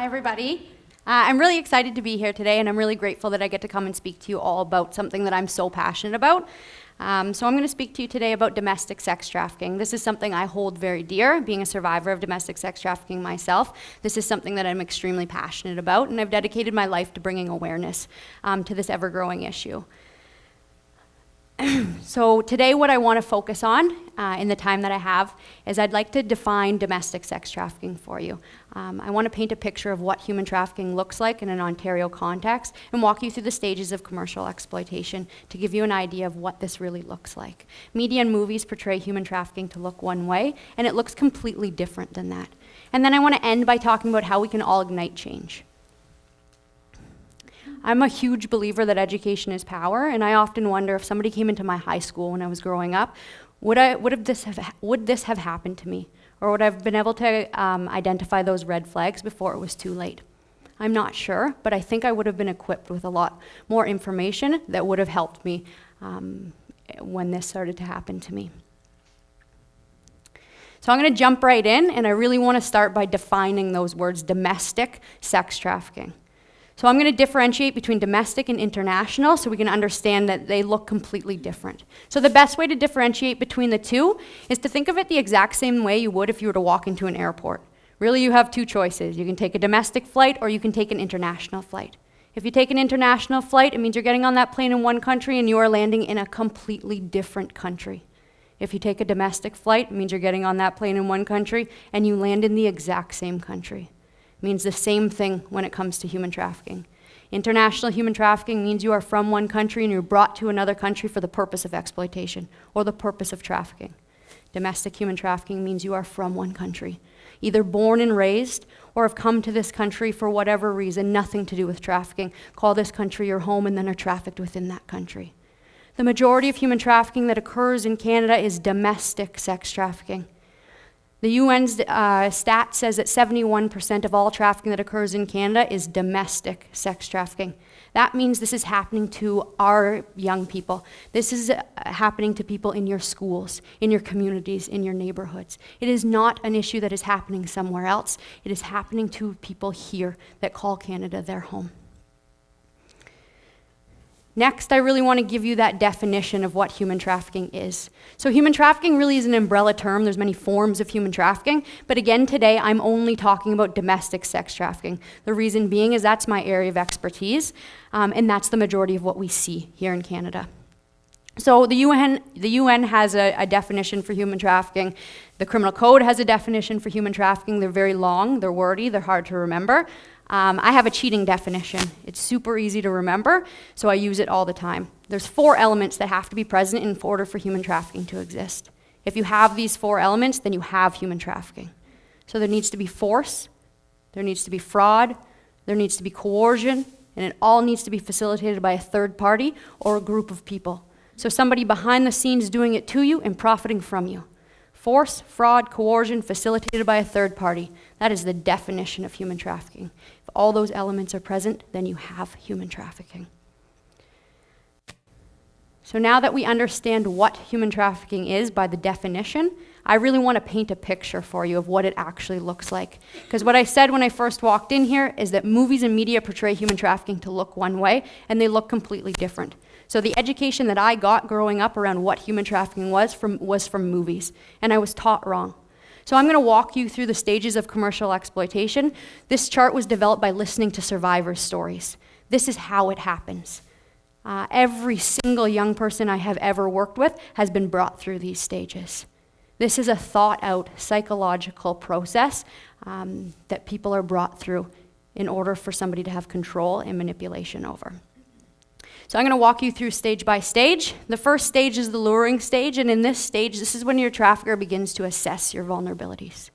Hi, everybody. I'm really excited to be here today, and I'm really grateful that I get to come and speak to you all about something that I'm so passionate about. So I'm going to speak to you today about domestic sex trafficking. This is something I hold very dear, being a survivor of domestic sex trafficking myself. This is something that I'm extremely passionate about, and I've dedicated my life to bringing awareness to this ever-growing issue. So today what I want to focus on in the time that I have is I'd like to define domestic sex trafficking for you. I want to paint a picture of what human trafficking looks like in an Ontario context and walk you through the stages of commercial exploitation to give you an idea of what this really looks like. Media and movies portray human trafficking to look one way, and it looks completely different than that. And then I want to end by talking about how we can all ignite change. I'm a huge believer that education is power, and I often wonder if somebody came into my high school when I was growing up, would this have happened to me? Or would I have been able to identify those red flags before it was too late? I'm not sure, but I think I would have been equipped with a lot more information that would have helped me when this started to happen to me. So I'm going to jump right in, and I really want to start by defining those words, domestic sex trafficking. So I'm going to differentiate between domestic and international so we can understand that they look completely different. So the best way to differentiate between the two is to think of it the exact same way you would if you were to walk into an airport. Really, you have two choices. You can take a domestic flight or you can take an international flight. If you take an international flight, it means you're getting on that plane in one country and you are landing in a completely different country. If you take a domestic flight, it means you're getting on that plane in one country and you land in the exact same country. Means the same thing when it comes to human trafficking. International human trafficking means you are from one country and you're brought to another country for the purpose of exploitation or the purpose of trafficking. Domestic human trafficking means you are from one country, either born and raised or have come to this country for whatever reason, nothing to do with trafficking, call this country your home and then are trafficked within that country. The majority of human trafficking that occurs in Canada is domestic sex trafficking. The UN's stat says that 71% of all trafficking that occurs in Canada is domestic sex trafficking. That means this is happening to our young people. This is happening to people in your schools, in your communities, in your neighborhoods. It is not an issue that is happening somewhere else. It is happening to people here that call Canada their home. Next, I really want to give you that definition of what human trafficking is. So human trafficking really is an umbrella term. There's many forms of human trafficking, but again today I'm only talking about domestic sex trafficking. The reason being is that's my area of expertise, and that's the majority of what we see here in Canada. So the UN has a definition for human trafficking. The Criminal Code has a definition for human trafficking. They're very long, they're wordy, they're hard to remember. I have a cheating definition. It's super easy to remember, so I use it all the time. There's 4 elements that have to be present in order for human trafficking to exist. If you have these 4 elements, then you have human trafficking. So there needs to be force, there needs to be fraud, there needs to be coercion, and it all needs to be facilitated by a third party or a group of people. So somebody behind the scenes doing it to you and profiting from you. Force, fraud, coercion, facilitated by a third party. That is the definition of human trafficking. If all those elements are present, then you have human trafficking. So now that we understand what human trafficking is by the definition, I really want to paint a picture for you of what it actually looks like. Because what I said when I first walked in here is that movies and media portray human trafficking to look one way, and they look completely different. So the education that I got growing up around what human trafficking was from movies, and I was taught wrong. So I'm going to walk you through the stages of commercial exploitation. This chart was developed by listening to survivors' stories. This is how it happens. Every single young person I have ever worked with has been brought through these stages. This is a thought-out psychological process that people are brought through in order for somebody to have control and manipulation over. So I'm going to walk you through stage by stage. The first stage is the luring stage, and in this stage, this is when your trafficker begins to assess your vulnerabilities.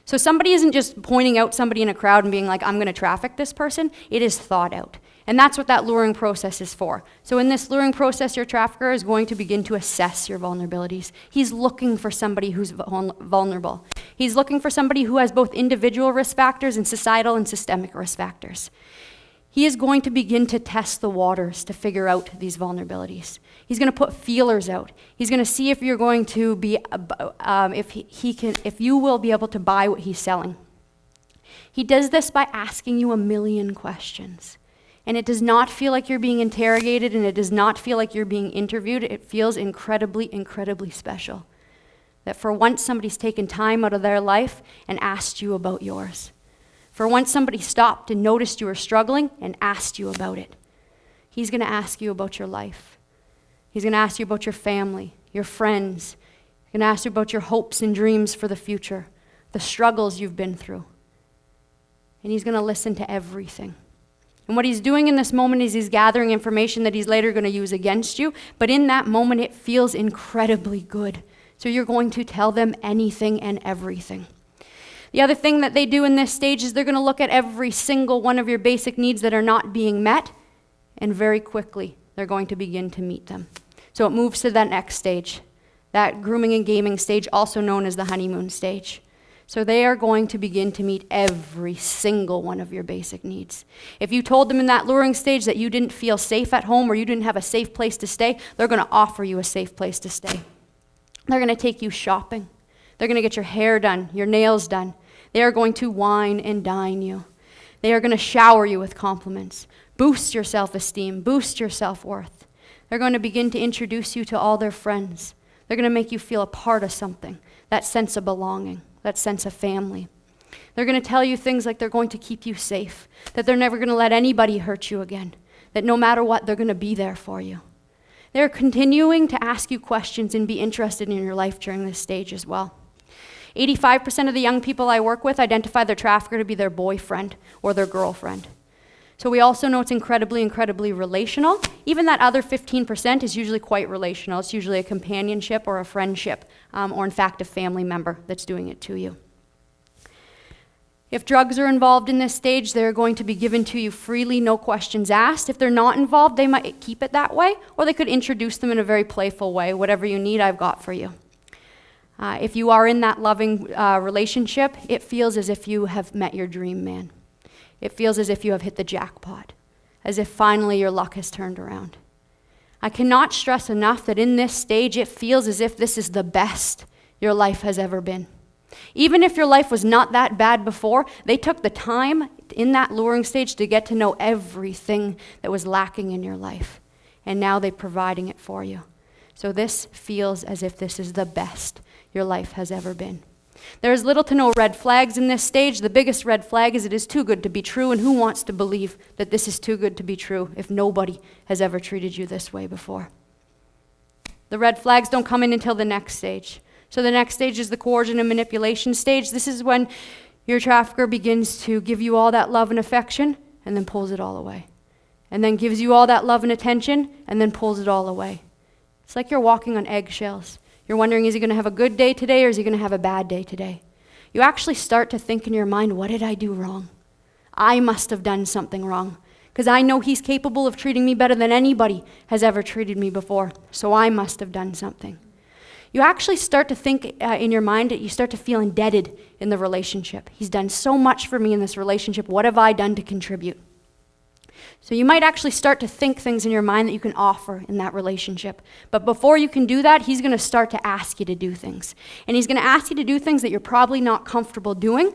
So somebody isn't just pointing out somebody in a crowd and being like, I'm going to traffic this person. It is thought out. And that's what that luring process is for. So in this luring process, your trafficker is going to begin to assess your vulnerabilities. He's looking for somebody who's vulnerable. He's looking for somebody who has both individual risk factors and societal and systemic risk factors. He is going to begin to test the waters to figure out these vulnerabilities. He's going to put feelers out. He's going to see if you're going to be, if you will be able to buy what he's selling. He does this by asking you a million questions. And it does not feel like you're being interrogated, and it does not feel like you're being interviewed. It feels incredibly, incredibly special. That for once somebody's taken time out of their life and asked you about yours. For once somebody stopped and noticed you were struggling and asked you about it. He's going to ask you about your life. He's going to ask you about your family, your friends. He's going to ask you about your hopes and dreams for the future, the struggles you've been through. And he's going to listen to everything. And what he's doing in this moment is he's gathering information that he's later going to use against you. But in that moment, it feels incredibly good. So you're going to tell them anything and everything. The other thing that they do in this stage is they're going to look at every single one of your basic needs that are not being met. And very quickly, they're going to begin to meet them. So it moves to that next stage, that grooming and gaming stage, also known as the honeymoon stage. So they are going to begin to meet every single one of your basic needs. If you told them in that luring stage that you didn't feel safe at home or you didn't have a safe place to stay, they're going to offer you a safe place to stay. They're going to take you shopping. They're going to get your hair done, your nails done. They are going to wine and dine you. They are going to shower you with compliments, boost your self-esteem, boost your self-worth. They're going to begin to introduce you to all their friends. They're going to make you feel a part of something, that sense of belonging, that sense of family. They're going to tell you things like they're going to keep you safe, that they're never going to let anybody hurt you again, that no matter what, they're going to be there for you. They're continuing to ask you questions and be interested in your life during this stage as well. 85% of the young people I work with identify their trafficker to be their boyfriend or their girlfriend. So we also know it's incredibly, incredibly relational. Even that other 15% is usually quite relational. It's usually a companionship or a friendship, or in fact a family member that's doing it to you. If drugs are involved in this stage, they're going to be given to you freely, no questions asked. If they're not involved, they might keep it that way, or they could introduce them in a very playful way. Whatever you need, I've got for you. If you are in that loving relationship, it feels as if you have met your dream man. It feels as if you have hit the jackpot, as if finally your luck has turned around. I cannot stress enough that in this stage, it feels as if this is the best your life has ever been. Even if your life was not that bad before, they took the time in that luring stage to get to know everything that was lacking in your life. And now they're providing it for you. So this feels as if this is the best your life has ever been. There is little to no red flags in this stage. The biggest red flag is it is too good to be true, and who wants to believe that this is too good to be true if nobody has ever treated you this way before? The red flags don't come in until the next stage. So the next stage is the coercion and manipulation stage. This is when your trafficker begins to give you all that love and affection and then pulls it all away. And then gives you all that love and attention and then pulls it all away. It's like you're walking on eggshells. You're wondering, is he going to have a good day today or is he going to have a bad day today? You actually start to think in your mind, what did I do wrong? I must have done something wrong because I know he's capable of treating me better than anybody has ever treated me before, so I must have done something. You actually start to think in your mind that you start to feel indebted in the relationship. He's done so much for me in this relationship. What have I done to contribute? So you might actually start to think things in your mind that you can offer in that relationship. But before you can do that, he's going to start to ask you to do things. And he's going to ask you to do things that you're probably not comfortable doing,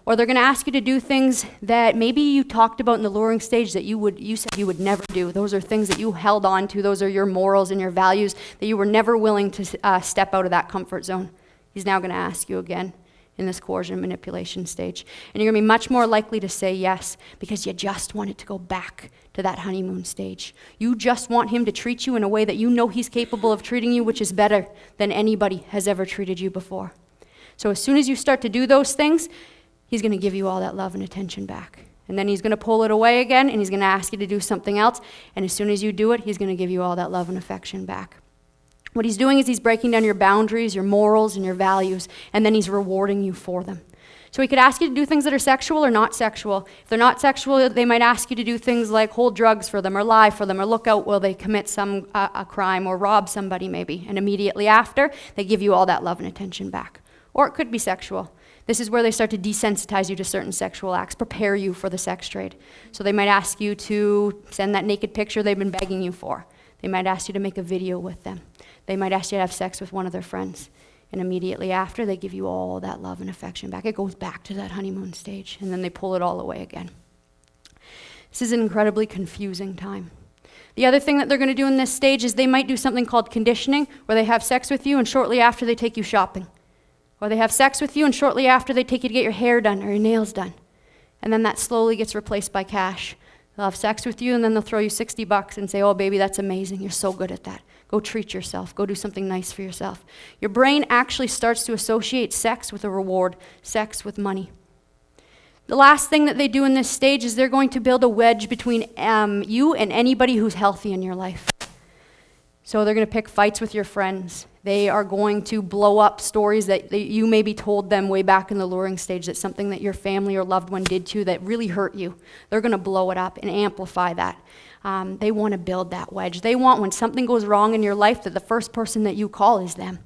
or they're going to ask you to do things that maybe you talked about in the luring stage that you said you would never do. Those are things that you held on to. Those are your morals and your values that you were never willing to step out of that comfort zone. He's now going to ask you again in this coercion and manipulation stage. And you're going to be much more likely to say yes because you just want it to go back to that honeymoon stage. You just want him to treat you in a way that you know he's capable of treating you, which is better than anybody has ever treated you before. So as soon as you start to do those things, he's going to give you all that love and attention back. And then he's going to pull it away again, and he's going to ask you to do something else. And as soon as you do it, he's going to give you all that love and affection back. What he's doing is he's breaking down your boundaries, your morals, and your values, and then he's rewarding you for them. So he could ask you to do things that are sexual or not sexual. If they're not sexual, they might ask you to do things like hold drugs for them or lie for them or look out while they commit a crime or rob somebody maybe. And immediately after, they give you all that love and attention back. Or it could be sexual. This is where they start to desensitize you to certain sexual acts, prepare you for the sex trade. So they might ask you to send that naked picture they've been begging you for. They might ask you to make a video with them. They might ask you to have sex with one of their friends. And immediately after, they give you all that love and affection back. It goes back to that honeymoon stage, and then they pull it all away again. This is an incredibly confusing time. The other thing that they're going to do in this stage is they might do something called conditioning, where they have sex with you and shortly after they take you shopping. Or they have sex with you and shortly after they take you to get your hair done or your nails done. And then that slowly gets replaced by cash. They'll have sex with you and then they'll throw you $60 and say, oh baby, that's amazing, you're so good at that. Go treat yourself, go do something nice for yourself. Your brain actually starts to associate sex with a reward, sex with money. The last thing that they do in this stage is they're going to build a wedge between you and anybody who's healthy in your life. So they're going to pick fights with your friends. They are going to blow up stories that you maybe told them way back in the luring stage, that's something that your family or loved one did to you that really hurt you. They're going to blow it up and amplify that. They want to build that wedge. They want, when something goes wrong in your life, that the first person that you call is them.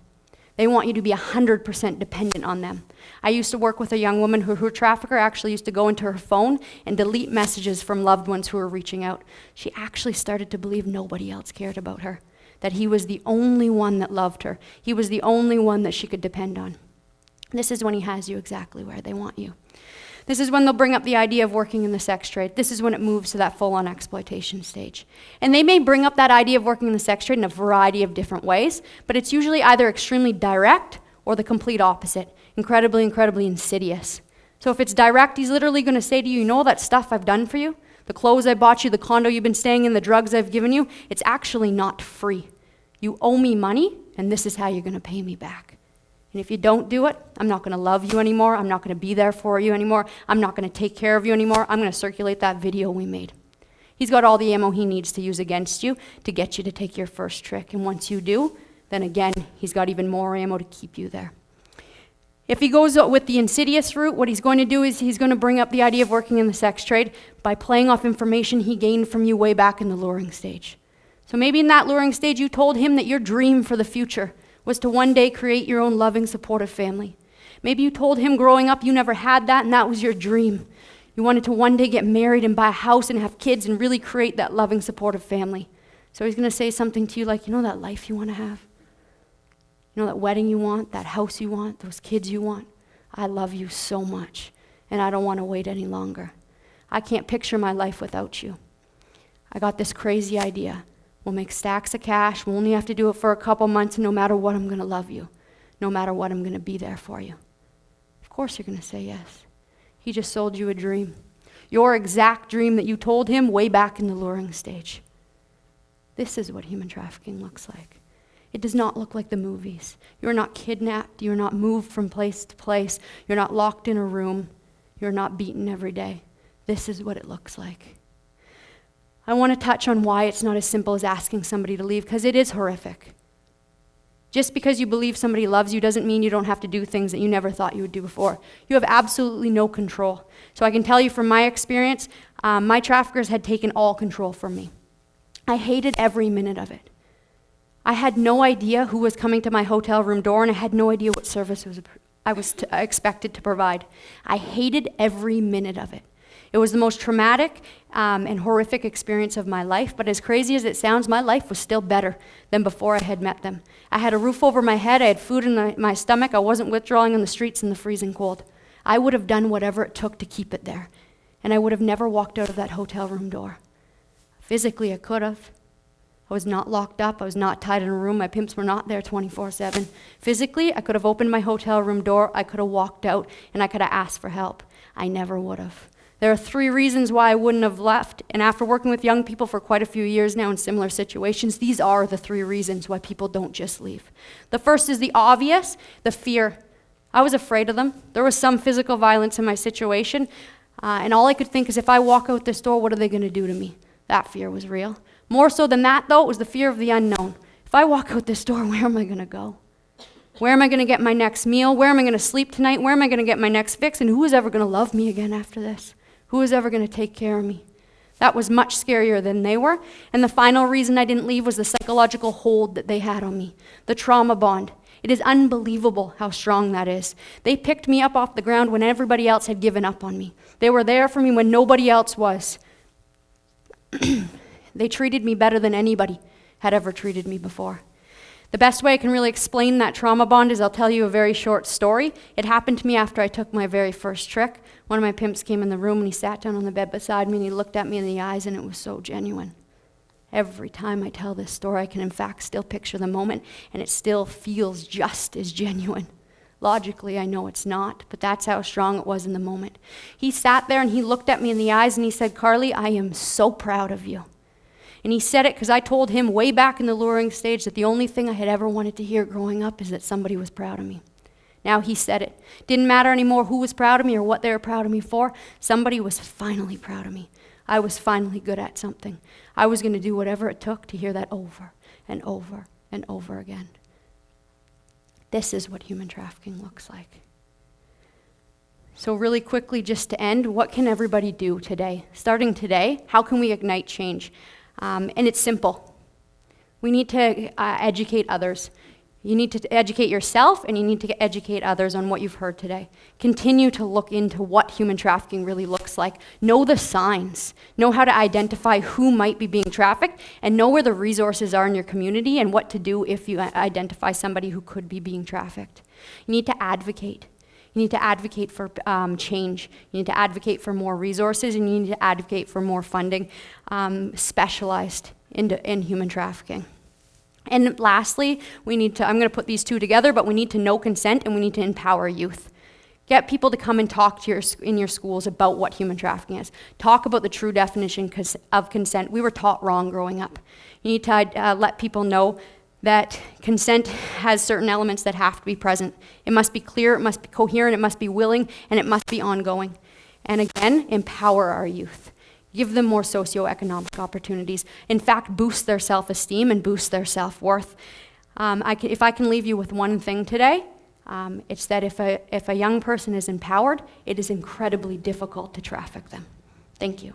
They want you to be 100% dependent on them. I used to work with a young woman who her trafficker actually used to go into her phone and delete messages from loved ones who were reaching out. She actually started to believe nobody else cared about her, that he was the only one that loved her. He was the only one that she could depend on. This is when he has you exactly where they want you. This is when they'll bring up the idea of working in the sex trade. This is when it moves to that full-on exploitation stage. And they may bring up that idea of working in the sex trade in a variety of different ways, but it's usually either extremely direct or the complete opposite, incredibly, incredibly insidious. So if it's direct, he's literally going to say to you, you know all that stuff I've done for you? The clothes I bought you, the condo you've been staying in, the drugs I've given you, it's actually not free. You owe me money, and this is how you're going to pay me back. And if you don't do it, I'm not going to love you anymore. I'm not going to be there for you anymore. I'm not going to take care of you anymore. I'm going to circulate that video we made. He's got all the ammo he needs to use against you to get you to take your first trick. And once you do, then again, he's got even more ammo to keep you there. If he goes with the insidious route, what he's going to do is he's going to bring up the idea of working in the sex trade by playing off information he gained from you way back in the luring stage. So maybe in that luring stage, you told him that your dream for the future was to one day create your own loving, supportive family. Maybe you told him growing up you never had that and that was your dream. You wanted to one day get married and buy a house and have kids and really create that loving, supportive family. So he's going to say something to you like, you know that life you want to have? You know that wedding you want, that house you want, those kids you want? I love you so much and I don't want to wait any longer. I can't picture my life without you. I got this crazy idea. We'll make stacks of cash. We'll only have to do it for a couple months, and no matter what, I'm going to love you. No matter what, I'm going to be there for you. Of course you're going to say yes. He just sold you a dream. Your exact dream that you told him way back in the luring stage. This is what human trafficking looks like. It does not look like the movies. You're not kidnapped. You're not moved from place to place. You're not locked in a room. You're not beaten every day. This is what it looks like. I want to touch on why it's not as simple as asking somebody to leave, because it is horrific. Just because you believe somebody loves you doesn't mean you don't have to do things that you never thought you would do before. You have absolutely no control. So I can tell you from my experience, my traffickers had taken all control from me. I hated every minute of it. I had no idea who was coming to my hotel room door, and I had no idea what service I was expected to provide. I hated every minute of it. It was the most traumatic and horrific experience of my life, but as crazy as it sounds, my life was still better than before I had met them. I had a roof over my head, I had food in my stomach, I wasn't withdrawing on the streets in the freezing cold. I would have done whatever it took to keep it there, and I would have never walked out of that hotel room door. Physically, I could have. I was not locked up, I was not tied in a room, my pimps were not there 24/7. Physically, I could have opened my hotel room door, I could have walked out, and I could have asked for help. I never would have. There are 3 reasons why I wouldn't have left, and after working with young people for quite a few years now in similar situations, these are the 3 reasons why people don't just leave. The first is the obvious, the fear. I was afraid of them. There was some physical violence in my situation, and all I could think is if I walk out this door, what are they going to do to me? That fear was real. More so than that, though, it was the fear of the unknown. If I walk out this door, where am I going to go? Where am I going to get my next meal? Where am I going to sleep tonight? Where am I going to get my next fix? And who is ever going to love me again after this? Who is ever going to take care of me? That was much scarier than they were. And the final reason I didn't leave was the psychological hold that they had on me, the trauma bond. It is unbelievable how strong that is. They picked me up off the ground when everybody else had given up on me. They were there for me when nobody else was. They treated me better than anybody had ever treated me before. The best way I can really explain that trauma bond is I'll tell you a very short story. It happened to me after I took my very first trick. One of my pimps came in the room and he sat down on the bed beside me and he looked at me in the eyes and it was so genuine. Every time I tell this story, I can in fact still picture the moment and it still feels just as genuine. Logically, I know it's not, but that's how strong it was in the moment. He sat there and he looked at me in the eyes and he said, "Carly, I am so proud of you." And he said it because I told him way back in the luring stage that the only thing I had ever wanted to hear growing up is that somebody was proud of me. Now he said it. Didn't matter anymore who was proud of me or what they were proud of me for. Somebody was finally proud of me. I was finally good at something. I was going to do whatever it took to hear that over and over and over again. This is what human trafficking looks like. So really quickly, just to end, what can everybody do today? Starting today, how can we ignite change? And it's simple. We need to educate others. You need to educate yourself and you need to educate others on what you've heard today. Continue to look into what human trafficking really looks like. Know the signs. Know how to identify who might be being trafficked and know where the resources are in your community and what to do if you identify somebody who could be being trafficked. You need to advocate. You need to advocate for change. You need to advocate for more resources, and you need to advocate for more funding specialized in human trafficking. And lastly, I'm going to put these two together, but we need to know consent and we need to empower youth. Get people to come and talk to in your schools about what human trafficking is. Talk about the true definition of consent. We were taught wrong growing up. You need to let people know that consent has certain elements that have to be present. It must be clear, it must be coherent, it must be willing, and it must be ongoing. And again, empower our youth. Give them more socioeconomic opportunities. In fact, boost their self-esteem and boost their self-worth. If I can leave you with one thing today, it's that if a young person is empowered, it is incredibly difficult to traffic them. Thank you.